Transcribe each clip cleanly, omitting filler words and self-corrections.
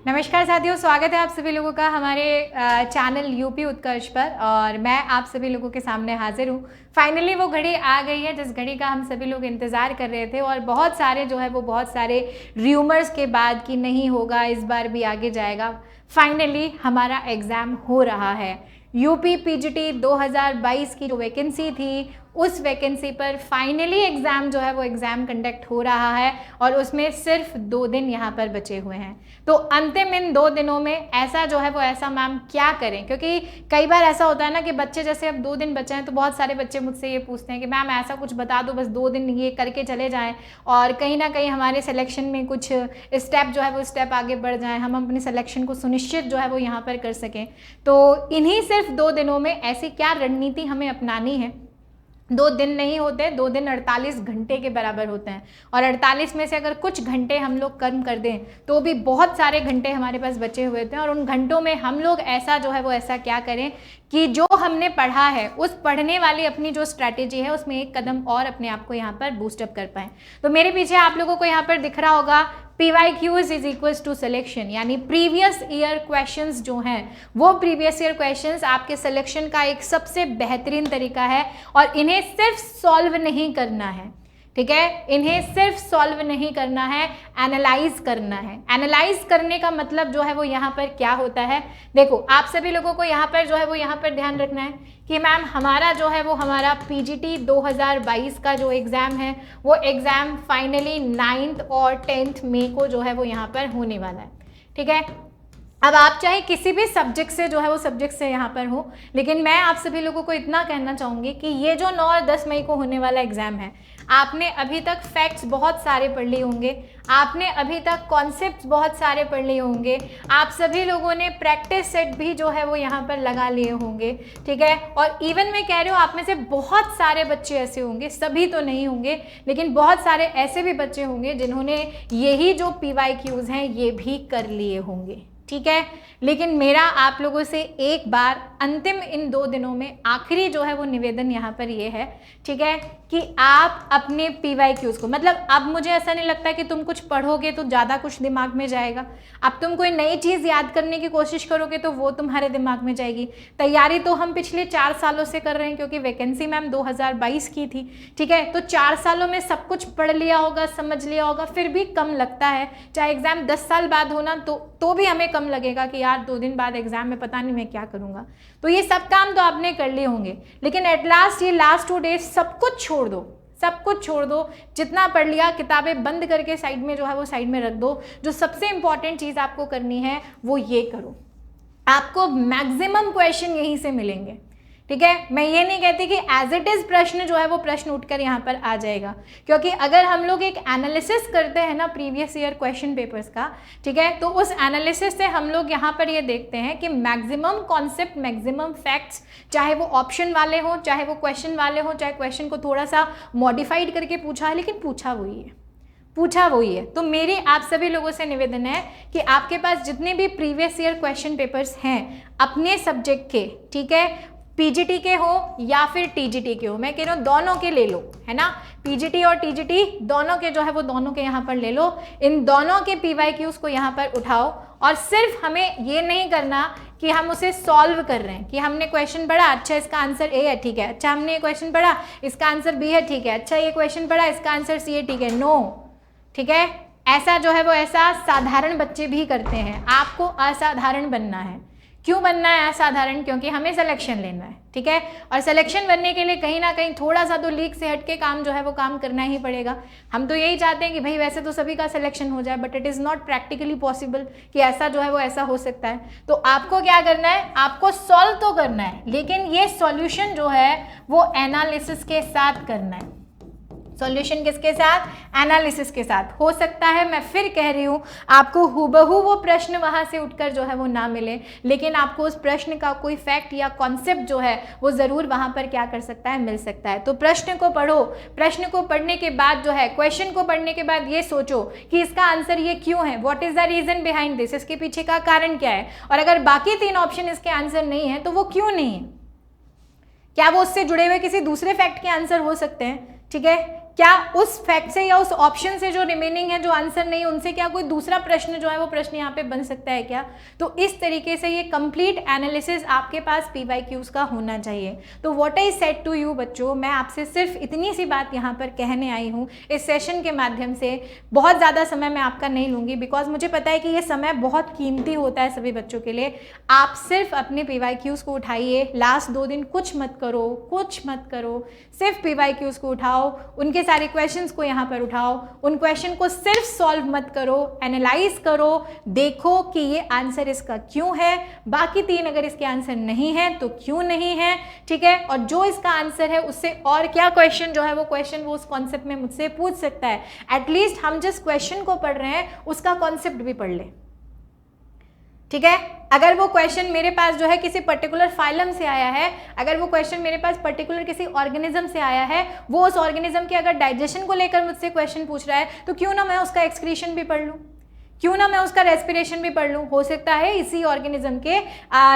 नमस्कार साथियों, स्वागत है आप सभी लोगों का हमारे चैनल यूपी उत्कर्ष पर। और मैं आप सभी लोगों के सामने हाजिर हूँ। फाइनली वो घड़ी आ गई है जिस घड़ी का हम सभी लोग इंतज़ार कर रहे थे, और बहुत सारे जो है वो बहुत सारे र्यूमर्स के बाद कि नहीं होगा, इस बार भी आगे जाएगा। फाइनली हमारा एग्ज़ाम हो रहा है। यूपी पीजीटी 2022 की जो वैकेंसी थी, उस वैकेंसी पर फाइनली एग्ज़ाम जो है वो एग्ज़ाम कंडक्ट हो रहा है, और उसमें सिर्फ 2 दिन यहाँ पर बचे हुए हैं। तो अंतिम इन 2 दिनों में ऐसा जो है वो ऐसा मैम क्या करें, क्योंकि कई बार ऐसा होता है ना कि बच्चे जैसे अब 2 दिन बचे हैं तो बहुत सारे बच्चे मुझसे ये पूछते हैं कि मैम ऐसा कुछ बता दो, बस 2 दिन ये करके चले जाएँ और कहीं ना कहीं हमारे सिलेक्शन में कुछ स्टेप जो है वो स्टेप आगे बढ़ जाएँ, हम अपनी सिलेक्शन को सुनिश्चित जो है वो यहाँ पर कर सकें। तो इन्हीं सिर्फ 2 दिनों में ऐसी क्या रणनीति हमें अपनानी है। 2 दिन नहीं होते, 2 दिन 48 घंटे के बराबर होते हैं, और 48 में से अगर कुछ घंटे हम लोग कम कर दें तो भी बहुत सारे घंटे हमारे पास बचे हुए थे। और उन घंटों में हम लोग ऐसा जो है वो ऐसा क्या करें कि जो हमने पढ़ा है उस पढ़ने वाली अपनी जो स्ट्रैटेजी है उसमें एक कदम और अपने आप को यहाँ पर बूस्टअप कर पाएँ। तो मेरे पीछे आप लोगों को यहाँ पर दिख रहा होगा PYQs is equals to selection, यानी प्रीवियस ईयर क्वेश्चंस जो हैं वो प्रीवियस ईयर क्वेश्चंस आपके सिलेक्शन का एक सबसे बेहतरीन तरीका है। और इन्हें सिर्फ सॉल्व नहीं करना है, ठीक है, इन्हें सिर्फ सॉल्व नहीं करना है, एनालाइज करना है। एनालाइज करने का मतलब जो है वो यहाँ पर क्या होता है, देखो आप सभी लोगों को यहाँ पर जो है वो यहाँ पर ध्यान रखना है कि मैम हमारा जो है वो हमारा पीजीटी 2022 का जो एग्ज़ाम है वो एग्ज़ाम फाइनली 9th और 10th मई को जो है वो यहाँ पर होने वाला है, ठीक है। अब आप चाहे किसी भी सब्जेक्ट से जो है वो सब्जेक्ट से यहाँ पर हो, लेकिन मैं आप सभी लोगों को इतना कहना चाहूँगी कि ये जो 9 और 10 मई को होने वाला एग्ज़ाम है, आपने अभी तक फैक्ट्स बहुत सारे पढ़ लिए होंगे, आपने अभी तक कॉन्सेप्ट्स बहुत सारे पढ़ लिए होंगे, आप सभी लोगों ने प्रैक्टिस सेट भी जो है वो यहाँ पर लगा लिए होंगे, ठीक है। और इवन मैं कह रही हूँ आप में से बहुत सारे बच्चे ऐसे होंगे, सभी तो नहीं होंगे लेकिन बहुत सारे ऐसे भी बच्चे होंगे जिन्होंने यही जो PYQs हैं ये भी कर लिए होंगे, ठीक है। लेकिन मेरा आप लोगों से एक बार अंतिम इन 2 दिनों में आखिरी जो है वो निवेदन यहाँ पर ये है, ठीक है, कि आप अपने PYQs को, मतलब अब मुझे ऐसा नहीं लगता कि तुम कुछ पढ़ोगे तो ज़्यादा कुछ दिमाग में जाएगा। अब तुम कोई नई चीज़ याद करने की कोशिश करोगे तो वो तुम्हारे दिमाग में जाएगी। तैयारी तो हम पिछले 4 सालों से कर रहे हैं, क्योंकि वैकेंसी मैम 2022 की थी, ठीक है। तो 4 सालों में सब कुछ पढ़ लिया होगा, समझ लिया होगा, फिर भी कम लगता है। चाहे एग्ज़ाम 10 साल बाद होना तो भी हमें कम लगेगा कि यार 2 दिन बाद एग्जाम में पता नहीं मैं क्या करूँगा। तो ये सब काम तो आपने कर लिए होंगे, लेकिन एट लास्ट ये लास्ट 2 डेज सब कुछ छोड़ दो, सब कुछ छोड़ दो। जितना पढ़ लिया किताबें बंद करके साइड में जो है वो साइड में रख दो। जो सबसे इंपॉर्टेंट चीज़ आपको करनी है वो ये करो, आपको मैक्सिमम क्वेश्चन यहीं से मिलेंगे, ठीक है। मैं ये नहीं कहती कि एज इट इज़ प्रश्न जो है वो प्रश्न उठकर यहाँ पर आ जाएगा, क्योंकि अगर हम लोग एक एनालिसिस करते हैं ना प्रीवियस ईयर क्वेश्चन पेपर्स का, ठीक है, तो उस एनालिसिस से हम लोग यहाँ पर ये देखते हैं कि मैक्सिमम कॉन्सेप्ट, मैक्सिमम फैक्ट्स, चाहे वो ऑप्शन वाले हों, चाहे वो क्वेश्चन वाले हों, चाहे क्वेश्चन को थोड़ा सा मॉडिफाइड करके पूछा है, लेकिन पूछा वही है, पूछा वही है। तो मेरी आप सभी लोगों से निवेदन है कि आपके पास जितने भी प्रीवियस ईयर क्वेश्चन पेपर्स हैं अपने सब्जेक्ट के, ठीक है, पीजीटी के हो या फिर टीजीटी के हो, मैं कह रही हूँ दोनों के ले लो, है ना, पीजीटी और टीजीटी दोनों के जो है वो दोनों के यहाँ पर ले लो। इन दोनों के PYQs को यहाँ पर उठाओ, और सिर्फ हमें ये नहीं करना कि हम उसे सॉल्व कर रहे हैं, कि हमने क्वेश्चन पढ़ा, अच्छा इसका आंसर A है, ठीक है, अच्छा हमने ये क्वेश्चन पढ़ा इसका आंसर B है, ठीक है, अच्छा ये क्वेश्चन पढ़ा इसका आंसर C है, ठीक है। नो, ठीक है, ऐसा जो है वो ऐसा साधारण बच्चे भी करते हैं। आपको असाधारण बनना है। क्यों बनना है असाधारण? क्योंकि हमें सिलेक्शन लेना है, ठीक है। और सिलेक्शन बनने के लिए कहीं ना कहीं थोड़ा सा तो लीक से हटके काम जो है वो काम करना ही पड़ेगा। हम तो यही चाहते हैं कि भाई वैसे तो सभी का सिलेक्शन हो जाए, but it is not practically possible कि ऐसा जो है वो ऐसा हो सकता है। तो आपको क्या करना है, आपको सॉल्व तो करना है, लेकिन ये सॉल्यूशन जो है वो एनालिसिस के साथ करना है। सॉल्यूशन किसके साथ? एनालिसिस के साथ। हो सकता है, मैं फिर कह रही हूँ, आपको हुबहू वो प्रश्न वहाँ से उठकर जो है वो ना मिले, लेकिन आपको उस प्रश्न का कोई फैक्ट या कॉन्सेप्ट जो है वो ज़रूर वहाँ पर क्या कर सकता है, मिल सकता है। तो प्रश्न को पढ़ो, प्रश्न को पढ़ने के बाद जो है, क्वेश्चन को पढ़ने के बाद ये सोचो कि इसका आंसर ये क्यों है, what is the reason behind this, इसके पीछे का कारण क्या है, और अगर बाकी 3 ऑप्शन इसके आंसर नहीं है तो वो क्यों नहीं है, क्या वो उससे जुड़े हुए किसी दूसरे फैक्ट के आंसर हो सकते हैं, ठीक है। क्या उस फैक्ट से या उस ऑप्शन से जो रिमेनिंग है, जो आंसर नहीं है, उनसे क्या कोई दूसरा प्रश्न जो है वो प्रश्न यहाँ पे बन सकता है क्या? तो इस तरीके से ये कंप्लीट एनालिसिस आपके पास PYQs का होना चाहिए। तो what I said to you बच्चों, मैं आपसे सिर्फ इतनी सी बात यहाँ पर कहने आई हूँ इस सेशन के माध्यम से। बहुत ज़्यादा समय मैं आपका नहीं लूँगी, बिकॉज मुझे पता है कि ये समय बहुत कीमती होता है सभी बच्चों के लिए। आप सिर्फ अपने PYQs को उठाइए, लास्ट 2 दिन कुछ मत करो, सिर्फ PYQs को उठाओ, उनके सारे क्वेश्चंस को यहाँ पर उठाओ, उन क्वेश्चन को सिर्फ सॉल्व मत करो, एनालाइज करो, देखो कि ये आंसर इसका क्यों है, बाकी 3 अगर इसके आंसर नहीं है तो क्यों नहीं है, ठीक है, और जो इसका आंसर है उससे और क्या क्वेश्चन जो है वो क्वेश्चन वो उस कॉन्सेप्ट में मुझसे पूछ सकता है। एटलीस्ट हम जिस क्वेश्चन को पढ़ रहे हैं उसका कॉन्सेप्ट भी पढ़ लें, ठीक है। अगर वो क्वेश्चन मेरे पास जो है किसी पर्टिकुलर फाइलम से आया है, अगर वो क्वेश्चन मेरे पास पर्टिकुलर किसी ऑर्गेनिज्म से आया है, वो उस ऑर्गेनिज्म के अगर डाइजेशन को लेकर मुझसे क्वेश्चन पूछ रहा है, तो क्यों ना मैं उसका एक्सक्रीशन भी पढ़ लूँ, क्यों ना मैं उसका रेस्पिरेशन भी पढ़ लूँ। हो सकता है इसी ऑर्गेनिज्म के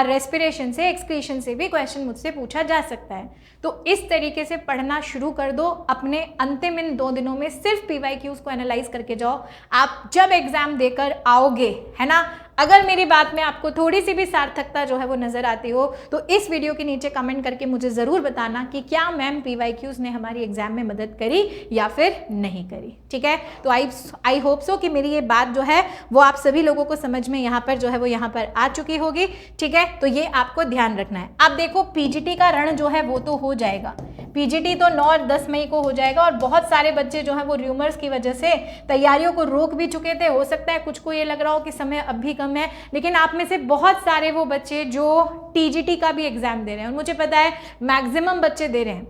रेस्पिरेशन से, एक्सक्रीशन से भी क्वेश्चन मुझसे पूछा जा सकता है। तो इस तरीके से पढ़ना शुरू कर दो। अपने अंतिम इन 2 दिनों में सिर्फ PYQs को एनालाइज करके जाओ। आप जब एग्जाम देकर आओगे, है ना, अगर मेरी बात में आपको थोड़ी सी भी सार्थकता जो है वो नज़र आती हो, तो इस वीडियो के नीचे कमेंट करके मुझे ज़रूर बताना कि क्या मैम PYQs ने हमारी एग्जाम में मदद करी या फिर नहीं करी, ठीक है। तो आई होप सो कि मेरी ये बात जो है वो आप सभी लोगों को समझ में यहाँ पर जो है वो यहाँ पर आ चुकी होगी, ठीक है। तो ये आपको ध्यान रखना है। अब देखो PGT का रण जो है वो तो हो जाएगा, PGT तो 9 और 10 मई को हो जाएगा, और बहुत सारे बच्चे जो हैं वो र्यूमर्स की वजह से तैयारियों को रोक भी चुके थे। हो सकता है कुछ को ये लग रहा हो कि समय अब भी कम है, लेकिन आप में से बहुत सारे वो बच्चे जो TGT का भी एग्जाम दे रहे हैं, और मुझे पता है मैक्सिमम बच्चे दे रहे हैं,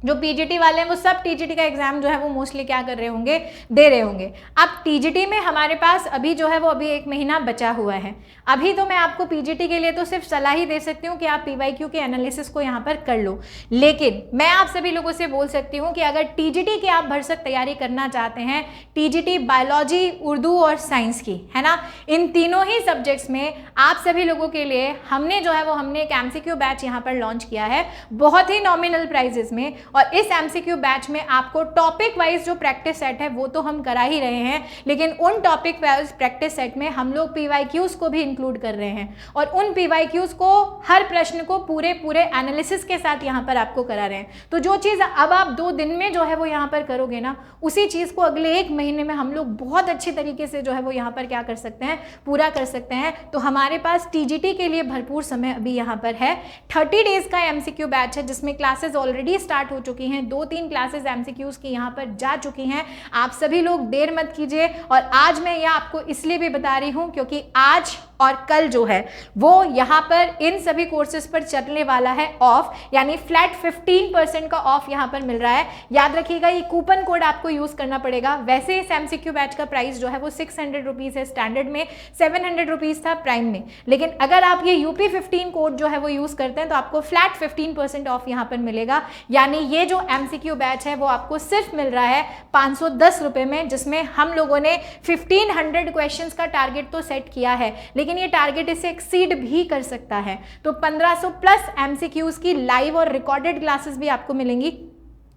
जो PGT वाले हैं वो सब TGT का एग्जाम जो है वो मोस्टली क्या कर रहे होंगे, दे रहे होंगे। अब TGT में हमारे पास अभी जो है वो अभी 1 महीना बचा हुआ है। अभी तो मैं आपको PGT के लिए तो सिर्फ सलाह ही दे सकती हूँ कि आप PYQ के एनालिसिस को यहाँ पर कर लो, लेकिन मैं आप सभी लोगों से बोल सकती हूँ कि अगर TGT की आप भरसक तैयारी करना चाहते हैं, TGT बायोलॉजी, उर्दू और साइंस की, है ना, इन तीनों ही सब्जेक्ट्स में आप सभी लोगों के लिए हमने जो है वो हमने एक MCQ बैच यहाँ पर लॉन्च किया है, बहुत ही नॉमिनल प्राइजेस में। और इस MCQ बैच में आपको टॉपिक वाइज जो प्रैक्टिस सेट है वो तो हम करा ही रहे हैं, लेकिन उन टॉपिक वाइज प्रैक्टिस सेट में हम लोग PYQs को भी इंक्लूड कर रहे हैं, और उन PYQs को, हर प्रश्न को पूरे एनालिसिस के साथ यहाँ पर आपको करा रहे हैं। तो जो चीज़ अब आप 2 दिन में जो है वो यहाँ पर करोगे ना, उसी चीज़ को अगले 1 महीने में हम लोग बहुत अच्छी तरीके से जो है वो यहाँ पर क्या कर सकते हैं, पूरा कर सकते हैं। तो हमारे पास TGT के लिए भरपूर समय अभी यहाँ पर है। 30 डेज का MCQ बैच है जिसमें क्लासेस ऑलरेडी स्टार्ट हो चुकी हैं, 2-3 क्लासेस MCQs की यहाँ पर जा चुकी हैं। आप सभी लोग देर मत कीजिए, और आज मैं यह आपको इसलिए भी बता रही हूँ क्योंकि आज और कल जो है वो यहाँ पर इन सभी कोर्सेज पर चलने वाला है ऑफ, यानी फ्लैट 15% का ऑफ यहाँ पर मिल रहा है। याद रखिएगा ये कूपन कोड आपको यूज करना पड़ेगा। वैसे इस MCQ बैच का प्राइस जो है वो 600 रुपीज़ है स्टैंडर्ड में, 700 रुपीज़ था प्राइम में, लेकिन अगर आप ये UP15 कोड जो है वो यूज करते हैं तो आपको फ्लैट 15% ऑफ यहाँ पर मिलेगा। यानी ये जो MCQ बैच है वो आपको सिर्फ मिल रहा है 510 रुपये में, जिसमें हम लोगों ने 1500 क्वेश्चंस का टारगेट तो सेट किया है, लेकिन ये टारगेट इसे एक्सीड भी कर सकता है। तो 1500 प्लस MCQs की लाइव और रिकॉर्डेड क्लासेस भी आपको मिलेंगी,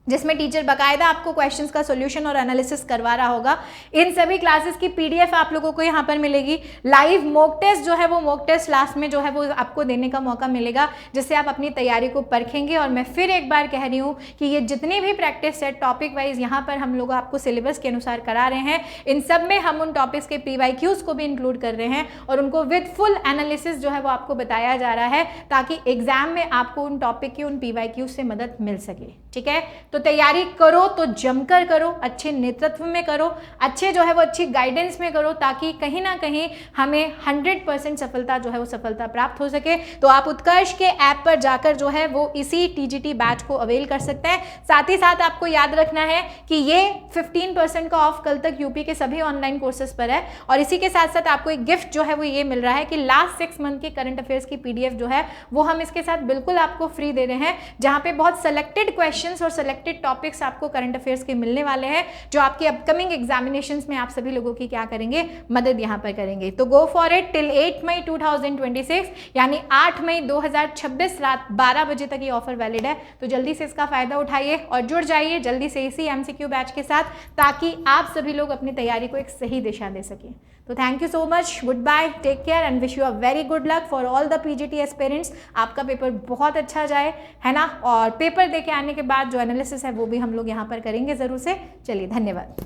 जिसमें टीचर बाकायदा आपको क्वेश्चंस का सॉल्यूशन और एनालिसिस करवा रहा होगा। इन सभी क्लासेस की PDF आप लोगों को यहाँ पर मिलेगी। लाइव मॉक टेस्ट जो है वो मॉक टेस्ट लास्ट में जो है वो आपको देने का मौका मिलेगा, जिससे आप अपनी तैयारी को परखेंगे। और मैं फिर एक बार कह रही हूँ कि ये जितने भी प्रैक्टिस सेट टॉपिक वाइज यहाँ पर हम लोग आपको सिलेबस के अनुसार करा रहे हैं, इन सब में हम उन टॉपिक्स के PYQs को भी इंक्लूड कर रहे हैं, और उनको विद फुल एनालिसिस जो है वो आपको बताया जा रहा है, ताकि एग्जाम में आपको उन टॉपिक की, उन PYQs से मदद मिल सके, ठीक है। तो तैयारी करो तो जमकर करो, अच्छे नेतृत्व में करो, अच्छे जो है वो अच्छी गाइडेंस में करो, ताकि कहीं ना कहीं हमें 100% सफलता जो है वो सफलता प्राप्त हो सके। तो आप उत्कर्ष के ऐप पर जाकर जो है वो इसी TGT बैच को अवेल कर सकते हैं। साथ ही साथ आपको याद रखना है कि ये 15% का ऑफ कल तक यूपी के सभी ऑनलाइन कोर्सेज पर है, और इसी के साथ साथ आपको एक गिफ्ट जो है वो ये मिल रहा है कि लास्ट 6 मंथ के करंट अफेयर्स की PDF जो है वो हम इसके साथ बिल्कुल आपको फ्री दे रहे हैं, जहाँ पे बहुत सेलेक्टेड क्वेश्चन क्वेश्चंस और सेलेक्टेड टॉपिक्स आपको करंट अफेयर्स के मिलने वाले हैं, जो आपके अपकमिंग एग्जामिनेशंस में आप सभी लोगों की क्या करेंगे, मदद यहाँ पर करेंगे। तो गो फॉर इट टिल 8 मई 2026, यानी 8 मई 2026 रात 12 बजे तक ये ऑफर वैलिड है। तो जल्दी से इसका फायदा उठाइए और जुड़ जाइए जल्दी से इसी MCQ बैच के साथ, ताकि आप सभी लोग अपनी तैयारी को एक सही दिशा दे सकें। तो thank you so much, good bye, take care and wish you a very good luck for all the PGT aspirants. आपका पेपर बहुत अच्छा जाए, है ना, और पेपर दे के आने के बाद जो एनालिसिस है वो भी हम लोग यहाँ पर करेंगे ज़रूर से। चलिए, धन्यवाद।